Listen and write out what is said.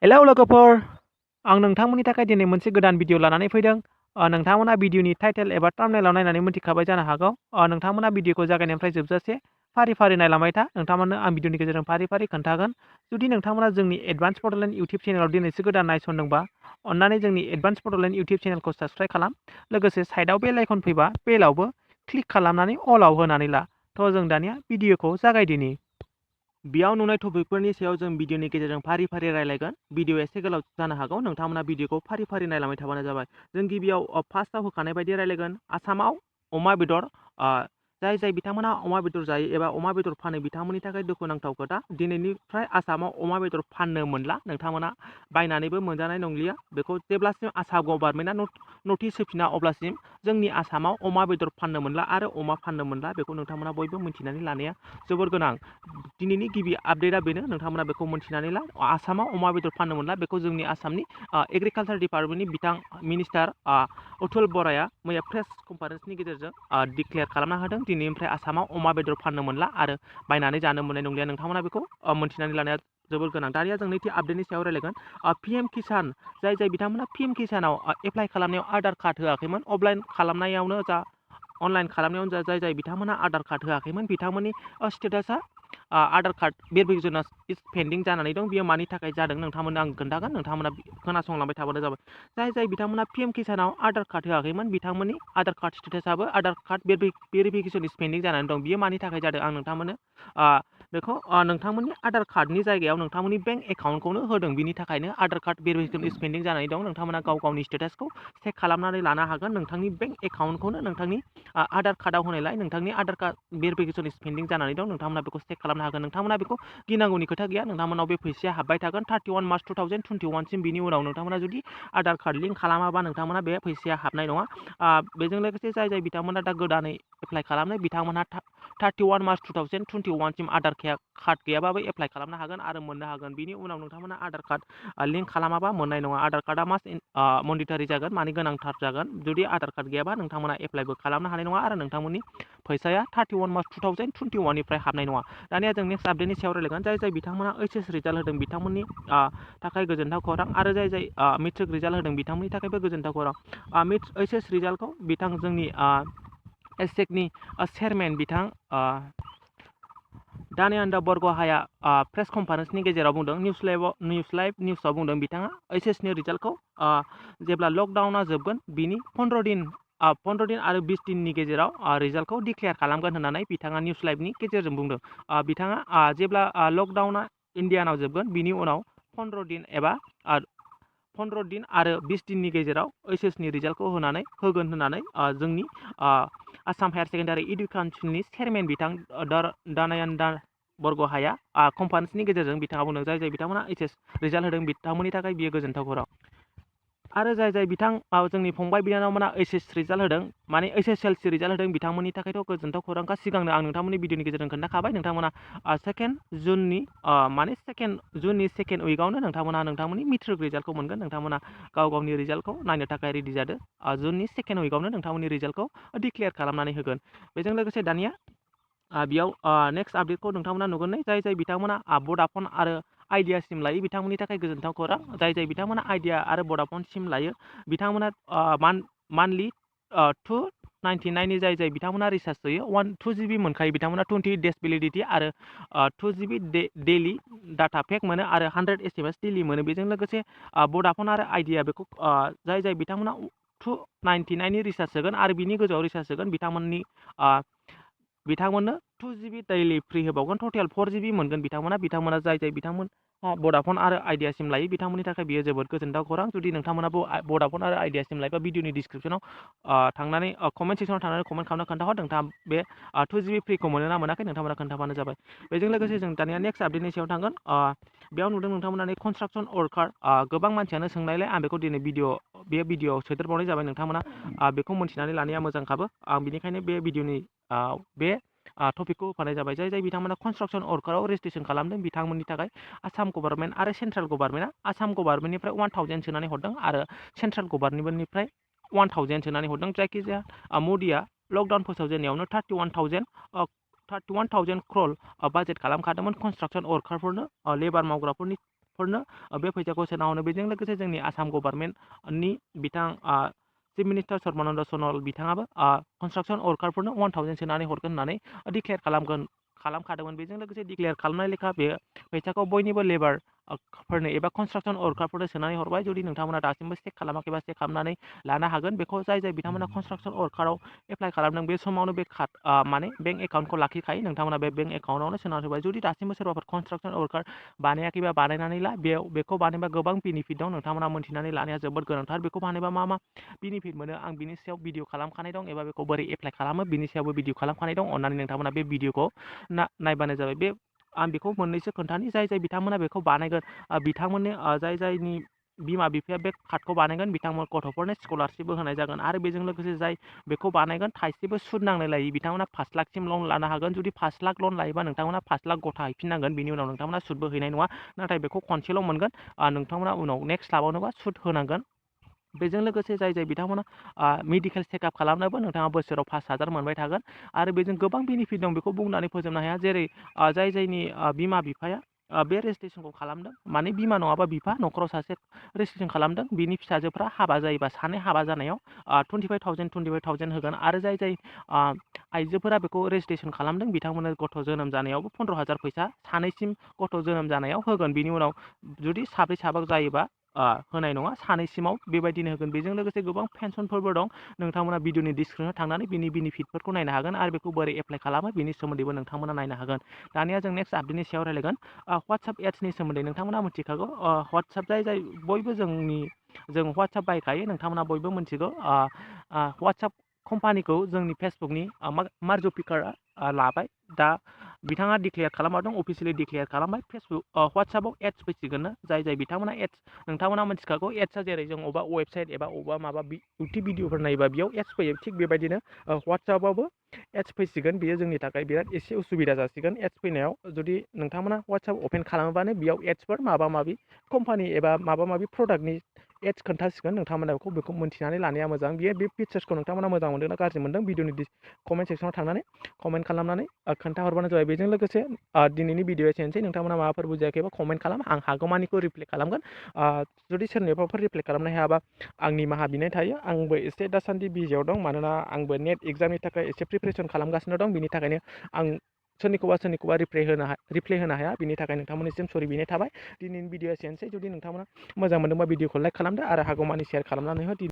Hello लोगोफोर आं नोंथांमोननि थाखाय दिनै मोनसे गोदान भिडिअ लानानै फैदों नोंथांमोना भिडिअनि टाइटेल एबा थाम्बनेइलाव नायनानै मिथिखाबाय जानो हागौ नोंथांमोना भिडिअखौ जागायनायनिफ्राय जोबजासे फारि फारि नायलांबाय था नोंथांमोननो आं भिडिअनि गेजेरजों फारि फारि खोन्थागोन जुदि नोंथांमोना जोंनि एडभान्स बड'लेण्ड इउटिउब चेनेलाव दिनैसो गोदान नायसनदोंबा अन्नानै जोंनि एडभान्स बड'लेण्ड इउटिउब चेनेलखौ साबस्क्राइब खालाम लोगोसे साइडआव बेल आइकन फैबा बेलावबो क्लिक खालामनानै अलाव होनानै ला थ' जों दानिया भिडिअखौ जागायदिनि बेयाव नुनाय टपिकफोरनि सायाव जों भिडिअनि गेजेरजों फारि फारि रायलायगोन भिडिअ एसे गोलाव जानो हागौ नोंथांमोना भिडिअखौ फारि फारि नायलांबाय थाबानो जाबाय जों गिबियाव फार्स्टआव होखानाय बायदि रायलायगोन आसामाव अमा बेदर जाय जाय बिथांमोना अमा बेदर जायो एबा अमा बेदर फानो बिथांमोननि थाखाय दुखुनांथाव खोथा दिनैनिफ्राय आसामाव अमा बेदर फाननो मोनला नोंथांमोना बायनानैबो मोनजानाय नंलिया बेखौ जेब्लासिम आसाम गभर्नमेन्टआ नटिस होफिना अब्लासिम जोंनि आसामाव अमा बेदर फाननो मोनला आरो अमा फाननो मोनला बेखौ नोंथांमोना बयबो मिथिनानै लानाया जोबोर गोनां दिनैनि गिबि आपडेटआ बेनो नोंथांमोना बेखौ मिथिनानै ला आसामाव अमा बेदर फाननो मोनला बेखौ जोंनि आसामनि एग्रिकालसार डिपार्टमेन्टनि बिथां मिनिस्टार अतुल बराया मैया प्रेस कनफारेन्सनि गेजेरजों डिक्लेयार खालामना होदों दिनैनिफ्राय आसामाव अमा बेदर फाननो मोनला आरो बायनानै जानो मोननाय नंलिया नोंथांमोना बेखौ मिथिनानै लानाया जोबोर गोनां दानिया जों नैथि आपडेटनि सायाव रायलायगोन PM किसान जाय जाय बिथांमोना PM किसानाव एप्लाइ खालामनायाव आधार कार्ड होआखैमोन अफलाइन खालामनायावनो जा अनलाइन खालामनायावनो जा जाय जाय बिथांमोना आधार कार्ड होआखैमोन बिथांमोननि स्टेटासा Aadhaar card verification is pending जानानै दं बियो मानि थाखाय जादों नोंथांमोननो आं खोन्थागोन नोंथांमोना खोनासंलांबाय थाबानो जाबाय जाय जाय बिथांमोना PM किसानाव आधार कार्ड होआखैमोन बिथांमोननि आधार कार्ड स्टेटासाबो Aadhaar card verification is pending जानानै दं बियो मानि थाखाय जादों आं नोंथांमोननो बेखौ नोंथांमोननि आधार कार्डनि जायगायाव नोंथांमोननि बेंक एकाउन्टखौनो होदों बिनि थाखायनो Aadhaar card verification is pending जानानै दं नोंथांमोना गाव गावनि स्टेटासखौ चेक खालामनानै लानो हागोन नोंथांनि बेंक एकाउन्टखौनो नोंथांनि आधार कार्डआव होनायलाय नोंथांनि Aadhaar card verification is pending जानानै दं नोंथांमोना बेखौ चेक खालामनो हागोन नोंथांमोना बेखौ गिनांगौनि खोथा गैया नोंथांमोनाव बे फैसाया हाबबाय थागोन 31 मार्च 2021 सिम बिनि उनाव नोंथांमोना जुदि आधार कार्ड लिंक खालामाबा नोंथांमोना बे फैसाया हाबनाय नङा बेजों लोगोसे जाय जाय बिथांमोना दा गोदानै एप्लाइ खालामनाय बिथांमोनहा 31 मार्च 2021 सिम आधार कार्ड गैयाबाबो एप्लाइ खालामनो हागोन आरो मोननो हागोन बिनि उनाव नोंथांमोना आधार कार्ड लिंक खालामाबा मोननाय नङा आधार कार्डआ मास्ट मन्डेटरि जागोन माने गोनांथार जागोन जुदि आधार कार्ड गैयाबा नोंथांमोना एप्लाइबो खालामनो हानाय नङा आरो नोंथांमोननि फैसाया 31 मार्च 2021 निफ्राय हाबनाय नङा दानिया जों नेक्स्ट आपडेटनि सायाव रायलायगोन जाय जाय बिथांमोना HS रिजाल्ट होदों बिथांमोननि थाखाय गोजोनथाव खौरां आरो जाय जाय मेट्रिक रिजाल्ट होदों बिथांमोननि थाखायबो गोजोनथाव खौरां HS रिजाल्टखौ बिथां जोंनि AHSECनि चेयारमेन बिथां दानियान्द बरग'हाया प्रेस कनफारेन्सनि गेजेराव बुंदों निउस लाइभ निउसआव बुंदों बिथाङा HSनि रिजाल्टखौ जेब्ला लकडाउना जोबगोन बिनि 15 दिन आरो 20 दिननि गेजेराव रिजाल्टखौ डिक्लेयार खालामगोन होननानै बिथाङा निउस लाइभनि गेजेरजों बुंदों बिथाङा जेब्ला लकडाउना इन्डियानाव जोबगोन बिनि उनाव 15 दिन आरो 20 दिननि गेजेराव HSनि रिजाल्टखौ होगोन होननानै जोंनि आसाम हायार सेकेन्डारि इडुकेसननि चेयारमेन बिथां दानायान्द बरग'हाया कनफारेन्सनि गेजेरजों बिथाङा बुंदों जाय जाय बिथांमोना HS रिजाल्ट होदों बिथांमोननि थाखाय बियो गोजोनथाव खौरां आरो जाय जाय जोंनि फंबाय बिनानावमोना HS रिजाल्ट होदों माने HSLC रिजाल्ट होदों बिथांमोननि थाखायथ' गोजोनथाव खौरांखा सिगांनो आं नोंथांमोननि भिडिअनि गेजेरजों खोन्थाखाबाय नोंथांमोना सेकेन्ड जुननि सेकेन्ड उइकआवनो नोंथांमोननि मेट्रिक रिजाल्टखौ मोनगोन नोंथांमोना गाव गावनि रिजाल्टखौ नायनो थाखाय रेडि जादो जुननि सेकेन्ड उइकआवनो नोंथांमोननि रिजाल्टखौ डिक्लेयार खालामनानै होगोन बेजों लोगोसे दानिया बेयाव नेक्स्ट आपडेटखौ नोंथांमोना नुगोन जाय जाय बिथांमोना भडाफन आरो आइडिया सिम लायो बिथांमोननि थाखाय गोजोनथाव खौरां जाय जाय बिथांमोना आइडिया आरो भडाफन सिम लायो बिथांमोना मान्थलि 299नि जाय जाय बिथांमोना रिसार्ज होयो 2 GB मोनखायो बिथांमोना 20 डेज भेलिडिटि आरो 2 GB डेलि डाटा पेक मोनो आरो 100 SMS डेलि मोनो बेजों लोगोसे भडाफन आरो आइडिया बेखौ जाय जाय बिथांमोना 299नि रिसार्ज होगोन आरो बिनि गोजौआव रिसार्ज होगोन बिथांमोननो 2 GB डेलि फ्रि होबावगोन टटेल 4 GB मोनगोन बिथांमोना जाय जाय बिथांमोन भडाफन आरो आइडिया सिम लायो बिथांमोननि थाखाय बियो जोबोद गोजोनथाव खौरां जुदि नोंथांमोनाबो भडाफन आरो आइडिया सिम लायोबा भिडिअनि डिसक्रिपसनाव थांनानै कमेन्ट सेक्सनाव थांनानै कमेन्ट खालामना खोन्थाहर नोंथाङा बे 2 GB फ्रिखौ मोनो ना मोनाखै नोंथांमोना खोन्थाबानो जाबाय बेजों लोगोसे जों दानिया नेक्स्ट आपडेटनि सायाव थांगोन बेयाव नुदों नोंथांमोना कनस्ट्राक्सन वर्कार गोबां मानसियानो सोंनायलाय आं बेखौ दिनै बे भिडिअआव सोदेरबावनाय जाबाय नोंथांमोना बेखौ मोनथिनानै लानाया मोजांखाबो आं बेनिखायनो बे भिडिअनि बे टपिकखौ होफानाय जाबाय जाय जाय बिथांमोना कनस्ट्राक्सन वर्काराव रेजिस्ट्रेसन खालामदों बिथांमोननि थाखाय आसाम गभर्नमेन्ट आरो सेन्ट्रेल गभर्नमेन्टआ आसाम गभर्नमेन्टनिफ्राय 1000 सोनानै हरदों आरो सेन्ट्रेल गभर्नमेन्टनिफ्राय 1000 सोनानै हरदों जायखिजाया मदिया लकडाउन फोसावजेननायावनो 31,000 क्रल बाजेट खालामखादोंमोन कनस्ट्राक्सन वर्कारफोरनो लेबार मावग्राफोरनि फोरनो बे फैसाखौ सोना हरो। बेजों लोगोसे जोंनि आसाम गभर्नमेन्टनि बिथां चिफ मिनिस्टार सर्बानन्द सन'वाल बिथाङाबो कनस्ट्राक्सन वर्कारफोरनो 1000 सोनानै हरगोन होननानै डिक्लेयार खालामखादोंमोन। बेजों लोगोसे डिक्लेयार खालामनाय लेखा बे फैसाखौ बयनिबो लेबार फोरनो एबा कनस्ट्राक्सन वर्कारफोरनो सोनानै हरबाय। जुदि नोंथांमोना दासिमबो चेक खालामाखैबा चेक खालामनानै लानो हागोन। बेखौ जाय बिथांमोना कनस्ट्राक्सन वर्काराव एप्लाइ खालामदों बे समावनो बे माने बेंक एकाउन्टखौ लाखिखायो। नोंथांमोना बे बेंक एकाउन्टआवनो सोनानै होबाय। जुदि दासिमबो सोरबाफोर कनस्ट्राक्सन वर्कार बानायाखैबा बानायनानै ला। बेखौ बानायबा गोबां बेनिफिट दं। नोंथांमोना मोनथिनानै लानाया जोबोद गोनांथार। बेखौ बानायबा मा बेनिफिट मोनो आं बिनि सायाव भिडिअ खालामखानाय दं एबा बेखौ बोरै एप्लाइ खालामो बिनि सायावबो भिडिअ खालामखानाय दं। अननानै नोंथांमोना बे भिडिअखौ नायबानो जाबाय। आं बेखौ मोननैसो खोन्थानि जाय बिथांमोना बेखौ बानायगोन बिथांमोननि जायनि बिमा बिफाया बे कार्डखौ बानायगोन बिथांमोन गथ'फोरनो स्कलारशिपबो होनाय जागोन। आरो बेजों लोगोसे जाय बेखौ बानायगोन थाइसेबो सुद नांलाय लायै बिथांमोना 5 लाखसिम लन लानो हागोन। जुदि 5 लाख लन लायोबा नोंथांमोना 5 लाख गथा हैफिननांगोन। बिनि उनाव नोंथांमोना सुदबो हैनाय नङा। नाथाय बेखौ खनसेल' मोनगोन। नोंथांमोना उनाव नेक्स्ट लाबावनोबा सुद होनांगोन। बेजों लोगोसे जाय बिथांमोना मेडिकेल चेकआप खालामनोबो नोंथाङा बोसोराव 5000 मोनबाय थागोन। आरो बेजों गोबां बेनिफिट दं बेखौ बुंनानै फोजोबनो हाया। जेरै जायनि बिमा बिफाया बे रेजिस्ट्रेसनखौ खालामदों माने बिमा नङाबा बिफा न'खराव सासे रेजिस्ट्रेसन खालामदों बिनि फिसाजोफ्रा हाबा जायोबा सानै हाबा जानायाव 25,000 होगोन। आरो जाय आइजोफोरा बेखौ रेजिस्ट्रेसन खालामदों बिथांमोननो गथ' जोनोम जानायावबो 15,000 फैसा सानैसिम गथ' जोनोम जानायाव होगोन। बिनि उनाव जुदि साब्रै साबा जायोबा होनाय नङा सानैसिमाव बेबायदिनो होगोन। बेजों लोगोसे गोबां पेन्सनफोरबो दं। नोंथांमोना भिडिअनि डिसक्रिपसनाव थांनानै बिनि बेनिफिटफोरखौ नायनो हागोन। आरो बेखौ बोरै एप्लाइ खालामो बिनि सोमोन्दैबो नोंथांमोना नायनो हागोन। दानिया जों नेक्स्ट आपडेटनि सायाव रायलायगोन। WhatsApp एड्सनि सोमोन्दै नोंथांमोना मिथिखागौ। WhatsApp जाय बयबो जों WhatsApp बाहायखायो नोंथांमोना बयबो मिथिगौ। WhatsApp कम्पानिखौ जोंनि फेसबुकनि मार्क जुकरबार्गआ लाबाय। दा बिथाङा डिक्लेयार खालामदों अफिसियेलि डिक्लेयार खालामबाय। WhatsAppआव एड्स फैसिगोन। जाय बिथांमोना एड्स नोंथांमोना मिथिखागौ। एड्सआ जेरै जों अबेबा वेबसाइट एबा अबेबा माबा इउटिउब भिडिअफोर नायोबा बेयाव एड्स फैयो। थिग बेबायदिनो WhatsAppआवबो एड्स फैसिगोन। बेयो जोंनि थाखाय बिराद एसे उसुबिदा जासिगोन। एड्स फैनायाव जुदि नोंथांमोना WhatsApp अपेन खालामोबानो बेयाव एड्सफोर माबा माबि कम्पानि एबा माबा माबि प्रडाक्टनि एड्स खोन्थासिगोन। नोंथांमोना बेखौ मोनथिनानै लानाया मोजां। बे फिचार्सखौ नोंथांमोना मोजां मोनदों ना गाज्रि मोनदों भिडिअनि कमेन्ट सेक्सनाव थांनानै कमेन्ट खालामनानै खोन्थाहरबानो जाबाय। बेजों लोगोसे दिनैनि भिडिअआ एसेनोसै। नोंथांमोना माबाफोर बुजियाखैबा कमेन्ट खालाम। आं हागौमानिखौ रिप्लाइ खालामगोन। जुदि सोरनिबाफोर रिप्लाइ खालामनो हायाबा आंनि निमाहा बिनाय थायो। आंबो एसे दासान्दि बिजियाव दं मानोना आंबो नेट एग्जामनि थाखाय एसे प्रिपेरेसन खालामगासिनो दं। बिनि थाखायनो आं सोरनिखौबा रिप्लाइ होनो हाया। बिनि थाखाय नोंथांमोननिसिम सरि बिनाय थाबाय। दिनैनि भिडिअआ एसेनोसै। जुदि नोंथांमोना मोजां मोनदोंबा भिडिअखौ लाइक खालामदो आरो हागौमानि शेयार खालामनानै हो।